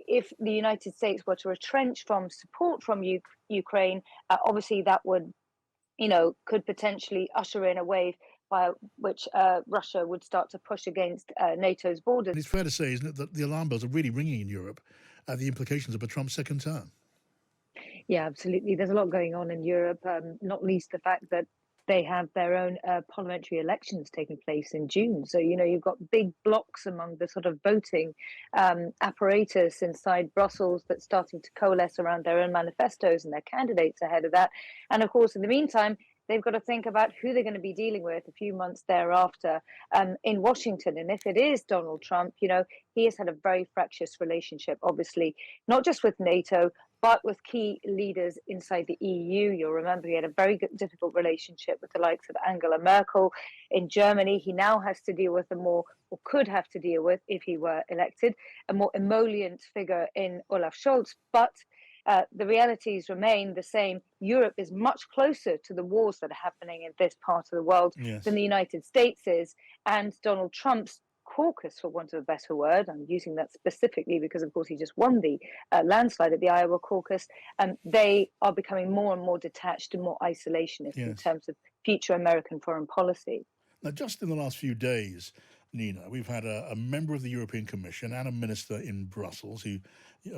if the United States were to retrench from support from Ukraine, obviously that would, could potentially usher in a wave by which Russia would start to push against NATO's borders. It's fair to say, isn't it, that the alarm bells are really ringing in Europe at the implications of a Trump second term? Yeah, absolutely. There's a lot going on in Europe, not least the fact that they have their own parliamentary elections taking place in June. So, you've got big blocks among the sort of voting apparatus inside Brussels that's starting to coalesce around their own manifestos and their candidates ahead of that. And of course, in the meantime, they've got to think about who they're going to be dealing with a few months thereafter in Washington. And if it is Donald Trump, he has had a very fractious relationship, obviously, not just with NATO, but with key leaders inside the EU. You'll remember he had a very difficult relationship with the likes of Angela Merkel in Germany. He now has to deal with or could have to deal with, if he were elected, a more emollient figure in Olaf Scholz. But the realities remain the same. Europe is much closer to the wars that are happening in this part of the world than the United States is. And Donald Trump's caucus, for want of a better word, I'm using that specifically because, of course, he just won the landslide at the Iowa caucus, they are becoming more and more detached and more isolationist in terms of future American foreign policy. Now, just in the last few days, Nina, we've had a member of the European Commission and a minister in Brussels,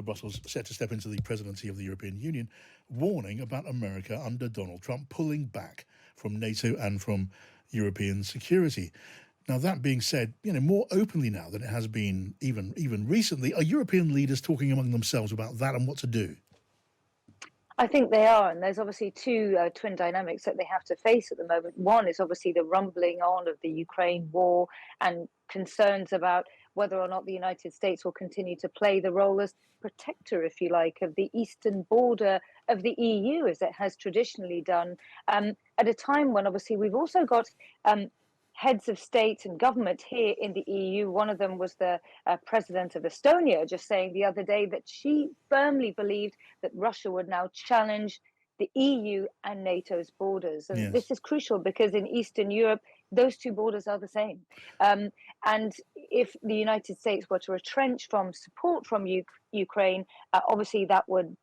Brussels set to step into the presidency of the European Union, warning about America under Donald Trump pulling back from NATO and from European security. Now, that being said, more openly now than it has been even recently, are European leaders talking among themselves about that and what to do? I think they are, and there's obviously two twin dynamics that they have to face at the moment. One is obviously the rumbling on of the Ukraine war and concerns about whether or not the United States will continue to play the role as protector, if you like, of the eastern border of the EU, as it has traditionally done, at a time when obviously we've also got heads of state and government here in the EU. One of them was the president of Estonia, just saying the other day that she firmly believed that Russia would now challenge the EU and NATO's borders. And this is crucial because in Eastern Europe, those two borders are the same. And if the United States were to retrench from support from Ukraine, obviously that would,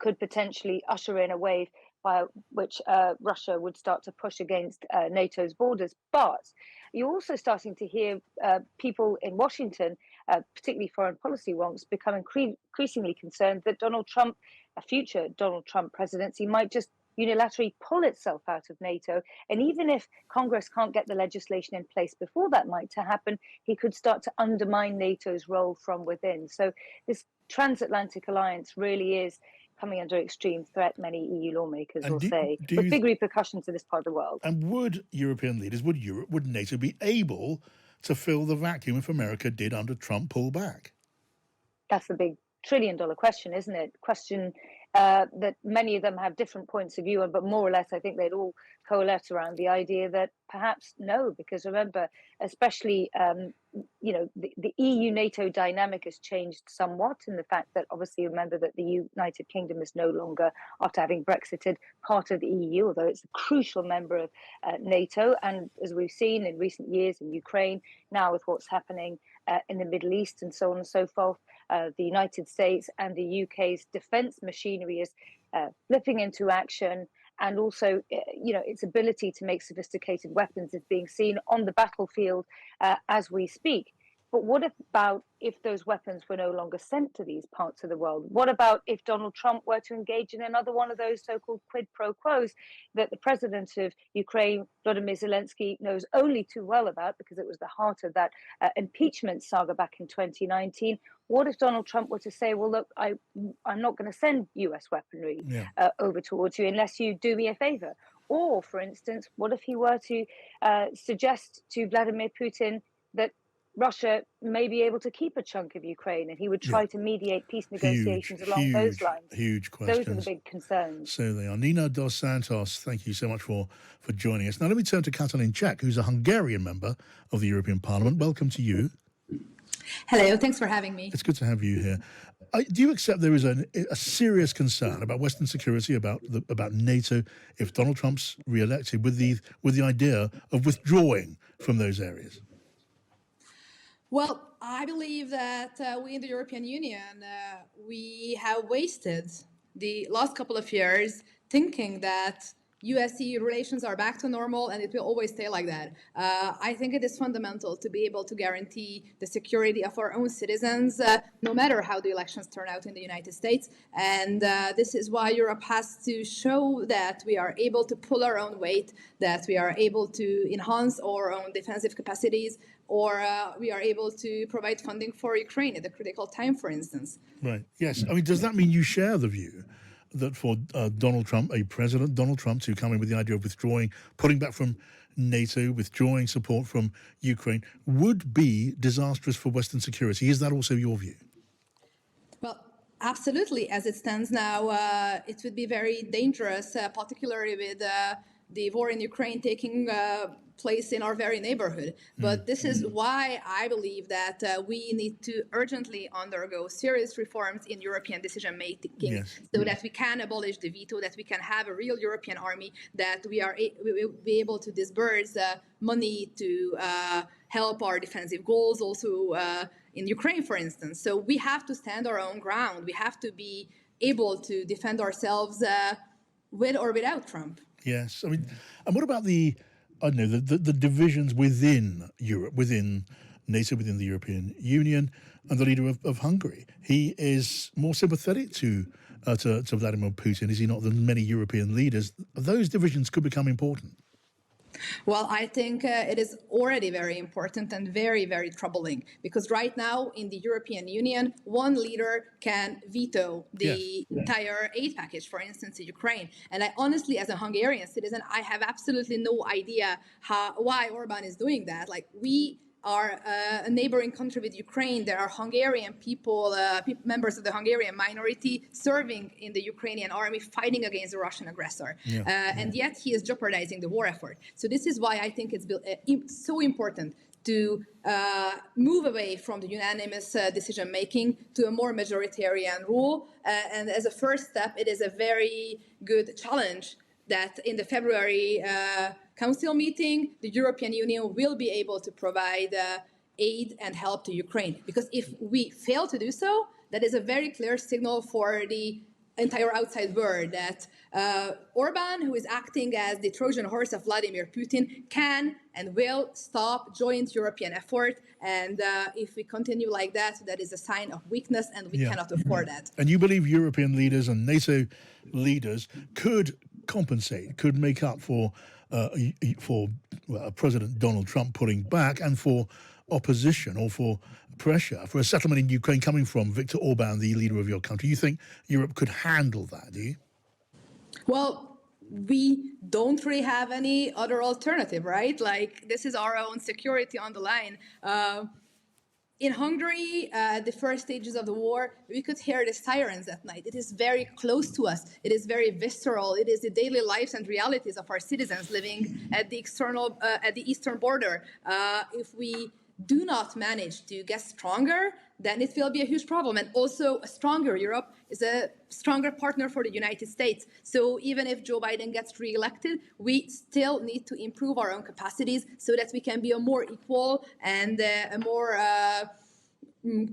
could potentially usher in a wave by which Russia would start to push against NATO's borders. But you're also starting to hear people in Washington, particularly foreign policy wonks, become increasingly concerned that a future Donald Trump presidency might just unilaterally pull itself out of NATO. And even if Congress can't get the legislation in place before that might to happen, he could start to undermine NATO's role from within. So this transatlantic alliance really is coming under extreme threat, many EU lawmakers will say, with big repercussions in this part of the world. And would European leaders, would NATO be able to fill the vacuum if America did under Trump pull back? That's the big trillion-dollar question, isn't it? Question that many of them have different points of view on, but more or less I think they'd all coalesce around the idea that perhaps no, because remember, especially the EU-NATO dynamic has changed somewhat in the fact that obviously remember that the United Kingdom is no longer, after having Brexited, part of the EU, although it's a crucial member of NATO. And as we've seen in recent years in Ukraine, now with what's happening in the Middle East and so on and so forth, the United States and the UK's defence machinery is flipping into action. And also, its ability to make sophisticated weapons is being seen on the battlefield as we speak. But what about if those weapons were no longer sent to these parts of the world? What about if Donald Trump were to engage in another one of those so-called quid pro quos that the president of Ukraine, Volodymyr Zelensky, knows only too well about because it was the heart of that impeachment saga back in 2019? What if Donald Trump were to say, well, look, I'm not going to send US weaponry over towards you unless you do me a favor? Or, for instance, what if he were to suggest to Vladimir Putin that Russia may be able to keep a chunk of Ukraine and he would try to mediate peace negotiations along those lines? Huge questions. Those are the big concerns. So they are. Nina dos Santos, thank you so much for joining us. Now let me turn to Katalin Chec, who's a Hungarian member of the European Parliament. Welcome to you. Hello, thanks for having me. It's good to have you here. Do you accept there is a serious concern about Western security, about NATO, if Donald Trump's re-elected, with the idea of withdrawing from those areas? Well, I believe that we in the European Union, we have wasted the last couple of years thinking that US-EU relations are back to normal and it will always stay like that. I think it is fundamental to be able to guarantee the security of our own citizens, no matter how the elections turn out in the United States. And this is why Europe has to show that we are able to pull our own weight, that we are able to enhance our own defensive capacities, or we are able to provide funding for Ukraine at a critical time, for instance. Right. Yes. I mean, does that mean you share the view that for Donald Trump, President Donald Trump, to come in with the idea of withdrawing, pulling back from NATO, withdrawing support from Ukraine, would be disastrous for Western security? Is that also your view? Well, absolutely. As it stands now, it would be very dangerous, particularly with the war in Ukraine taking place in our very neighborhood. But this is why I believe that we need to urgently undergo serious reforms in European decision-making, so that we can abolish the veto, that we can have a real European army, that we will be able to disburse money to help our defensive goals, also in Ukraine, for instance. So we have to stand our own ground. We have to be able to defend ourselves with or without Trump. Yes. I mean, and what about the divisions within Europe, within NATO, within the European Union, and the leader of Hungary? He is more sympathetic to Vladimir Putin, is he not, than many European leaders. Those divisions could become important. Well, I think it is already very important and very, very troubling, because right now in the European Union, one leader can veto the entire aid package, for instance, to Ukraine. And I honestly, as a Hungarian citizen, I have absolutely no idea why Orban is doing that. Like, we are a neighboring country with Ukraine. There are Hungarian people, members of the Hungarian minority, serving in the Ukrainian army, fighting against the Russian aggressor. And yet he is jeopardizing the war effort. So this is why I think it's so important to move away from the unanimous decision-making to a more majoritarian rule. And as a first step, it is a very good challenge that in the February Council meeting, the European Union will be able to provide aid and help to Ukraine. Because if we fail to do so, that is a very clear signal for the entire outside world that Orban, who is acting as the Trojan horse of Vladimir Putin, can and will stop joint European effort. And if we continue like that, that is a sign of weakness, and we cannot afford that. And you believe European leaders and NATO leaders could compensate, could make up for President Donald Trump pulling back, and for opposition or for pressure for a settlement in Ukraine coming from Viktor Orban, the leader of your country? You think Europe could handle that, do you? Well, we don't really have any other alternative, right? Like, this is our own security on the line. In Hungary, at the first stages of the war, we could hear the sirens at night. It is very close to us. It is very visceral. It is the daily lives and realities of our citizens living at the eastern border. If we do not manage to get stronger, then it will be a huge problem. And also, a stronger Europe is a stronger partner for the United States. So even if Joe Biden gets reelected, we still need to improve our own capacities so that we can be a more equal and a more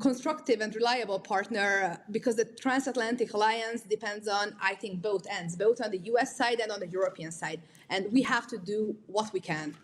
constructive and reliable partner, because the transatlantic alliance depends on, I think, both ends, both on the US side and on the European side. And we have to do what we can.